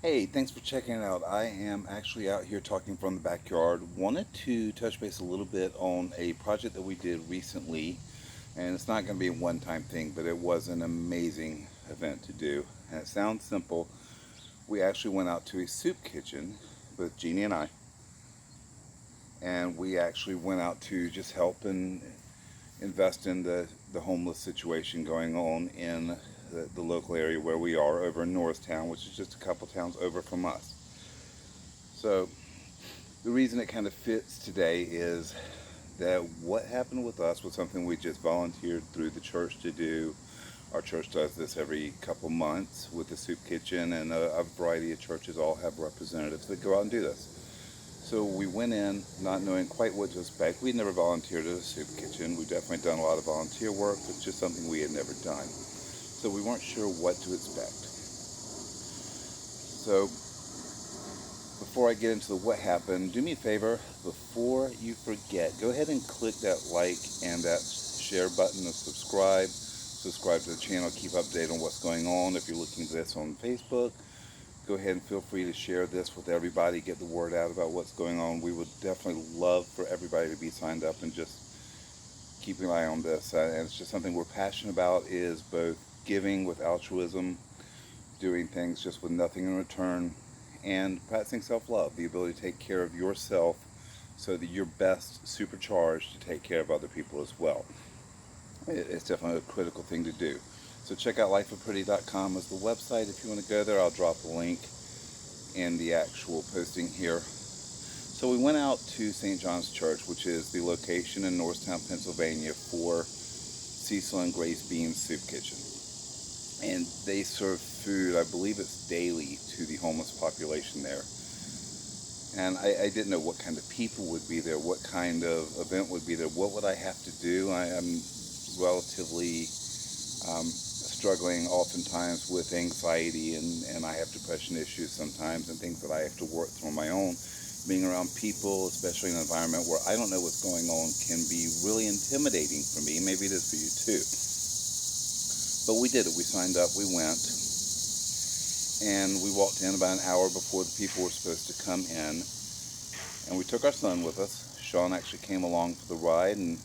Hey, thanks for checking it out. I am actually out here talking from the backyard. Wanted to touch base a little bit on a project that we did recently, and it's not going to be a one-time thing, but it was an amazing event to do. And it sounds simple. We actually went out to a soup kitchen with Jeannie and we actually went out to just help and invest in the homeless situation going on in the local area where we are over in Norristown, which is just a couple towns over from us. So the reason it kind of fits today is that what happened with us was something we just volunteered through the church to do. Our church does this every couple months with the soup kitchen, and a variety of churches all have representatives that go out and do this. So we went in not knowing quite what to expect. We'd never volunteered at a soup kitchen. We've definitely done a lot of volunteer work, but it's just something we had never done. So we weren't sure what to expect. So before I get into the what happened, do me a favor, before you forget, go ahead and click that like and that share button and subscribe. Subscribe to the channel, keep updated on what's going on. If you're looking at this on Facebook, go ahead and feel free to share this with everybody, get the word out about what's going on. We would definitely love for everybody to be signed up and just keep an eye on this. And it's just something we're passionate about, is both giving with altruism, doing things just with nothing in return, and practicing self-love, the ability to take care of yourself so that you're best supercharged to take care of other people as well. It's definitely a critical thing to do. So check out lifeofpretty.com as the website if you want to go there. I'll drop a link in the actual posting here. So we went out to St. John's Church, which is the location in Norristown, Pennsylvania for Cecil and Grace Bean's Soup Kitchen. And they serve food, I believe it's daily, to the homeless population there. And I didn't know what kind of people would be there, what kind of event would be there, what would I have to do. I'm relatively struggling oftentimes with anxiety, and I have depression issues sometimes, and things that I have to work through on my own. Being around people, especially in an environment where I don't know what's going on, can be really intimidating for me. Maybe it is for you too. But we did it. We signed up, we went, and we walked in about an hour before the people were supposed to come in. And we took our son with us. Sean actually came along for the ride, and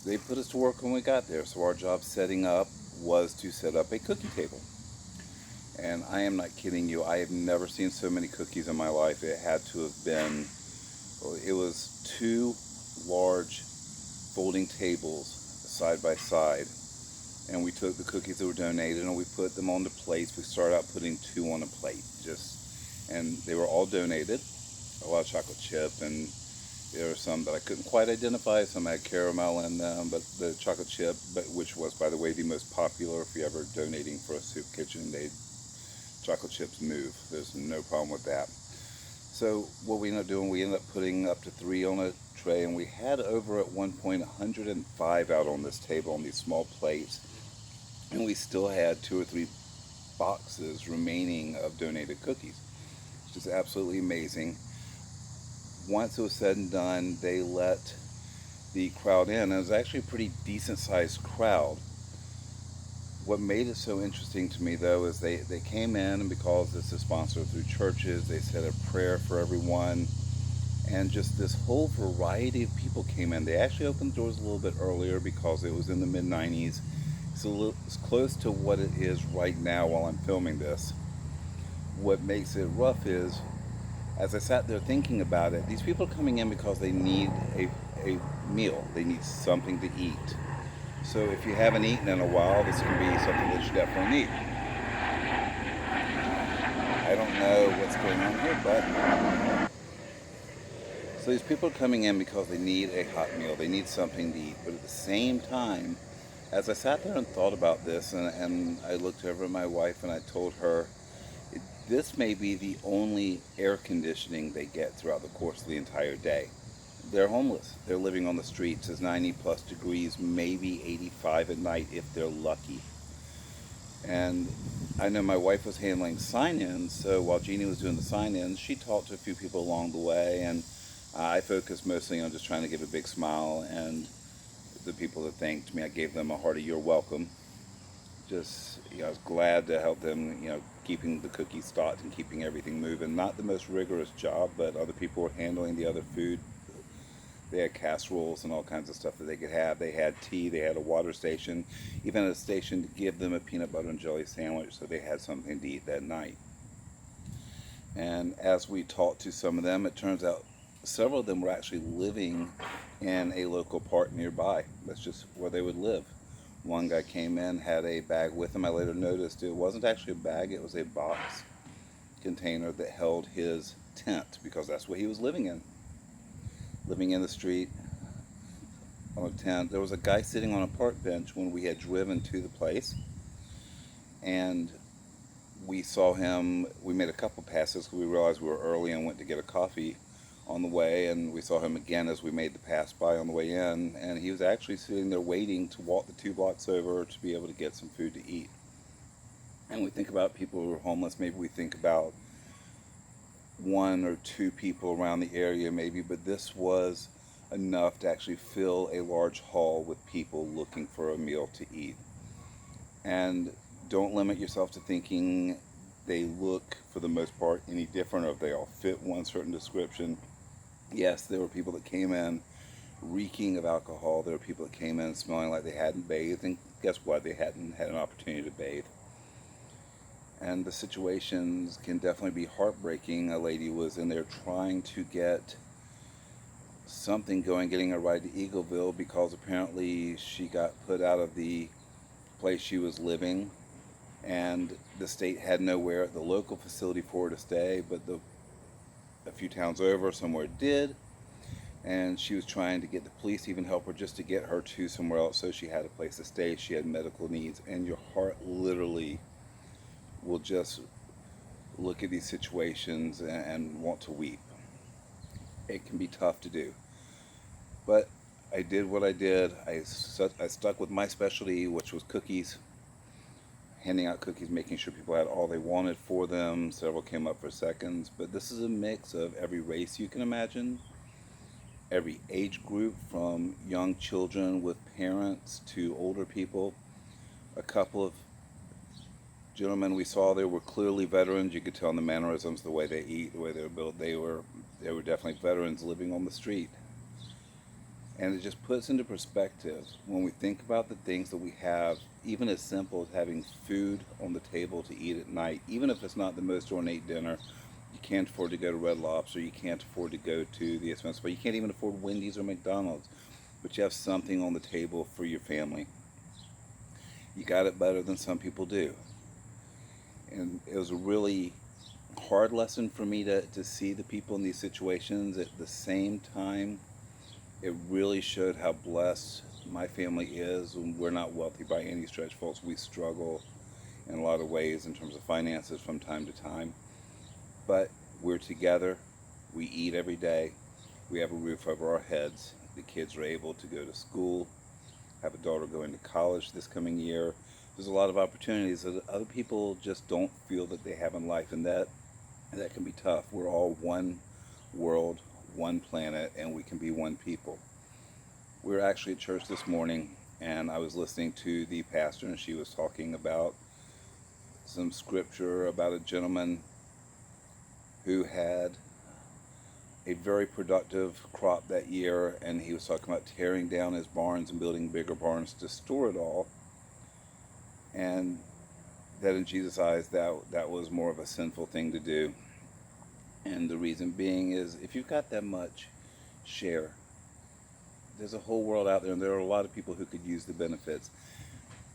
they put us to work when we got there. So our job setting up was to set up a cookie table. And I am not kidding you, I have never seen so many cookies in my life. It had to have been, it was two large folding tables side by side. And we took the cookies that were donated and we put them on the plates. We started out putting two on a plate, and they were all donated. A lot of chocolate chip, and there were some that I couldn't quite identify. Some had caramel in them, but the chocolate chip, which was, by the way, the most popular. If you're ever donating for a soup kitchen, chocolate chips move. There's no problem with that. So what we ended up doing, we ended up putting up to three on a tray, and we had over at one point 105 out on this table on these small plates, and we still had 2 or 3 boxes remaining of donated cookies. It's just absolutely amazing. Once it was said and done, they let the crowd in, and it was actually a pretty decent sized crowd. What made it so interesting to me, though, is they came in, and because this is sponsored through churches, they said a prayer for everyone, and just this whole variety of people came in. They actually opened the doors a little bit earlier because it was in the mid-90s. So it's close to what it is right now while I'm filming this. What makes it rough is, as I sat there thinking about it, these people are coming in because they need a meal. They need something to eat. So if you haven't eaten in a while, this can be something that you definitely need. I don't know what's going on here, but so these people are coming in because they need a hot meal. They need something to eat. But at the same time, as I sat there and thought about this, and I looked over at my wife and I told her, this may be the only air conditioning they get throughout the course of the entire day. They're homeless. They're living on the streets. It's 90 plus degrees, maybe 85 at night if they're lucky. And I know my wife was handling sign-ins, so while Jeannie was doing the sign-ins, she talked to a few people along the way, and I focused mostly on just trying to give a big smile, and the people that thanked me, I gave them a hearty "you're welcome." just, I was glad to help them, keeping the cookies stocked and keeping everything moving. Not the most rigorous job, but other people were handling the other food. They had casseroles and all kinds of stuff that they could have. They had tea, they had a water station, even a station to give them a peanut butter and jelly sandwich so they had something to eat that night. And as we talked to some of them, it turns out several of them were actually living in a local park nearby. That's just where they would live. One guy came in, had a bag with him. I later noticed it wasn't actually a bag, it was a box container that held his tent, because that's what he was living in. Living in the street on a tent. There was a guy sitting on a park bench when we had driven to the place, and we saw him. We made a couple passes because we realized we were early and went to get a coffee on the way, and we saw him again as we made the pass by on the way in, and he was actually sitting there waiting to walk the 2 blocks over to be able to get some food to eat. And we think about people who are homeless, maybe we think about one or two people around the area maybe, but this was enough to actually fill a large hall with people looking for a meal to eat. And don't limit yourself to thinking they look, for the most part, any different, or if they all fit one certain description. Yes, there were people that came in reeking of alcohol. There were people that came in smelling like they hadn't bathed, and guess what? They hadn't had an opportunity to bathe. And the situations can definitely be heartbreaking. A lady was in there trying to get something going, getting a ride to Eagleville, because apparently she got put out of the place she was living, and the state had nowhere at the local facility for her to stay, but a few towns over somewhere did, and she was trying to get the police to even help her just to get her to somewhere else so she had a place to stay. She had medical needs, and your heart literally will just look at these situations and want to weep. It can be tough to do, but I did what I did. I stuck with my specialty, which was cookies, handing out cookies, making sure people had all they wanted for them. Several came up for seconds, but this is a mix of every race you can imagine, every age group, from young children with parents to older people. A couple of gentlemen we saw there were clearly veterans. You could tell in the mannerisms, the way they eat, the way they were built. They were definitely veterans living on the street. And it just puts into perspective when we think about the things that we have, even as simple as having food on the table to eat at night, even if it's not the most ornate dinner. You can't afford to go to Red Lobster, you can't afford to go to the expensive, but you can't even afford Wendy's or McDonald's, but you have something on the table for your family. You got it better than some people do. And it was a really hard lesson for me to see the people in these situations. At the same time, it really showed how blessed my family is. We're not wealthy by any stretch, folks. We struggle in a lot of ways in terms of finances from time to time. But we're together. We eat every day. We have a roof over our heads. The kids are able to go to school. I have a daughter going to college this coming year. There's a lot of opportunities that other people just don't feel that they have in life, and that can be tough. We're all one world, one planet, and we can be one people. We were actually at church this morning, and I was listening to the pastor, and she was talking about some scripture about a gentleman who had a very productive crop that year, and he was talking about tearing down his barns and building bigger barns to store it all. And that in Jesus' eyes, that was more of a sinful thing to do. And the reason being is, if you've got that much, share. There's a whole world out there, and there are a lot of people who could use the benefits.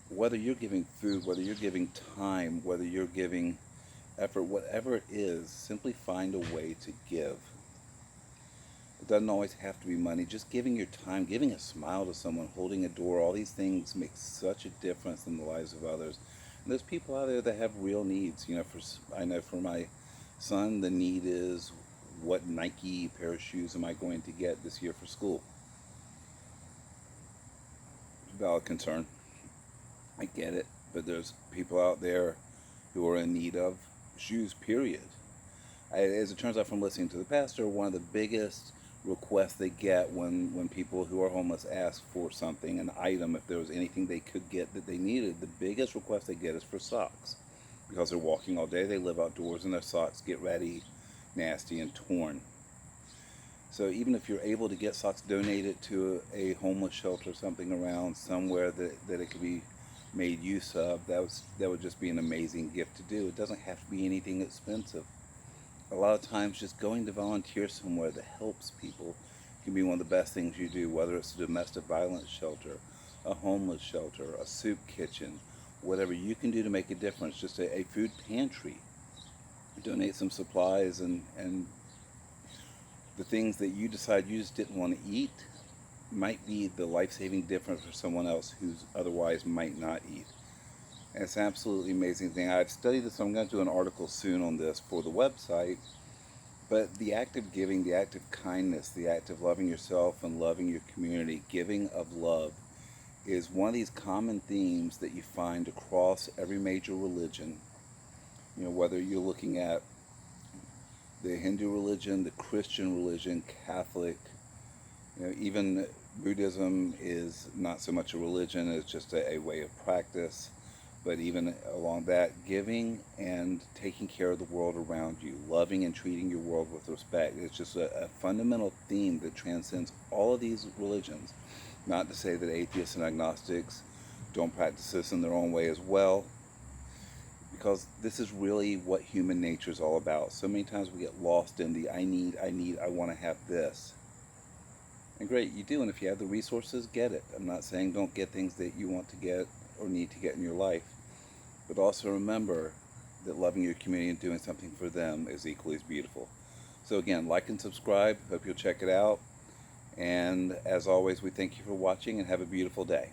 Whether you're giving food, whether you're giving time, whether you're giving effort, whatever it is, simply find a way to give. It doesn't always have to be money. Just giving your time, giving a smile to someone, holding a door, all these things make such a difference in the lives of others. And there's people out there that have real needs. I know for my son, the need is, what Nike pair of shoes am I going to get this year for school? Valid concern. I get it. But there's people out there who are in need of shoes, period. As it turns out from listening to the pastor, one of the biggest requests they get when people who are homeless ask for something, an item, if there was anything they could get that they needed, the biggest request they get is for socks. Because they're walking all day, they live outdoors, and their socks get ratty, nasty, and torn. So even if you're able to get socks donated to a homeless shelter, something around somewhere that it could be made use of, that would just be an amazing gift to do. It doesn't have to be anything expensive. A lot of times just going to volunteer somewhere that helps people can be one of the best things you do, whether it's a domestic violence shelter, a homeless shelter, a soup kitchen, whatever you can do to make a difference, just a food pantry. Donate some supplies and the things that you decide you just didn't want to eat might be the life-saving difference for someone else who otherwise might not eat. And it's an absolutely amazing thing. I've studied this, so I'm going to do an article soon on this for the website. But the act of giving, the act of kindness, the act of loving yourself and loving your community, giving of love, is one of these common themes that you find across every major religion. You know, whether you're looking at the Hindu religion, the Christian religion, Catholic, you know, even Buddhism is not so much a religion, it's just a way of practice. But even along that, giving and taking care of the world around you, loving and treating your world with respect, it's just a fundamental theme that transcends all of these religions. Not to say that atheists and agnostics don't practice this in their own way as well, because this is really what human nature is all about. So many times we get lost in the I want to have this. And great, you do, and if you have the resources, get it. I'm not saying don't get things that you want to get or need to get in your life, but also remember that loving your community and doing something for them is equally as beautiful. So again, like and subscribe. Hope you'll check it out. And as always, we thank you for watching and have a beautiful day.